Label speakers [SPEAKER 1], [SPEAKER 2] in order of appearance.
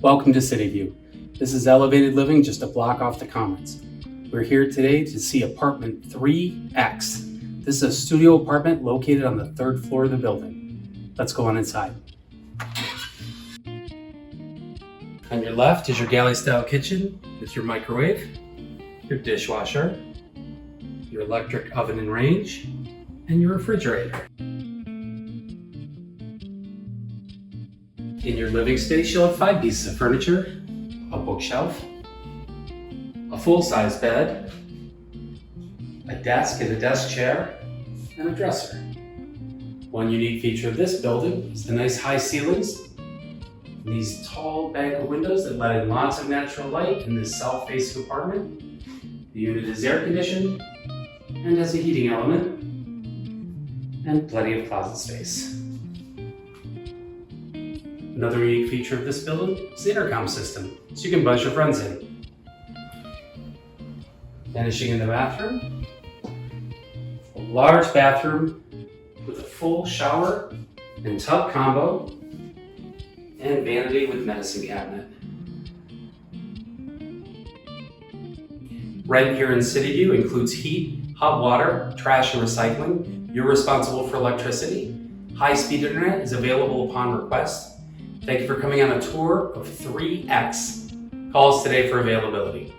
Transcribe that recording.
[SPEAKER 1] Welcome to Cityview. This is elevated living just a block off the Commons. We're here today to see apartment 3X. This is a studio apartment located on the third floor of the building. Let's go on inside. On your left is your galley-style kitchen with your microwave, your dishwasher, your electric oven and range, and your refrigerator. In your living space, you'll have 5 pieces of furniture, a bookshelf, a full-size bed, a desk and a desk chair, and a dresser. One unique feature of this building is the nice high ceilings and these tall bank windows that let in lots of natural light in this south-facing apartment. The unit is air-conditioned and has a heating element and plenty of closet space. Another unique feature of this building is the intercom system, so you can buzz your friends in. Finishing in the bathroom, a large bathroom with a full shower and tub combo, and vanity with medicine cabinet. Rent here in Cityview includes heat, hot water, trash and recycling. You're responsible for electricity. High-speed internet is available upon request. Thank you for coming on a tour of 3X. Call us today for availability.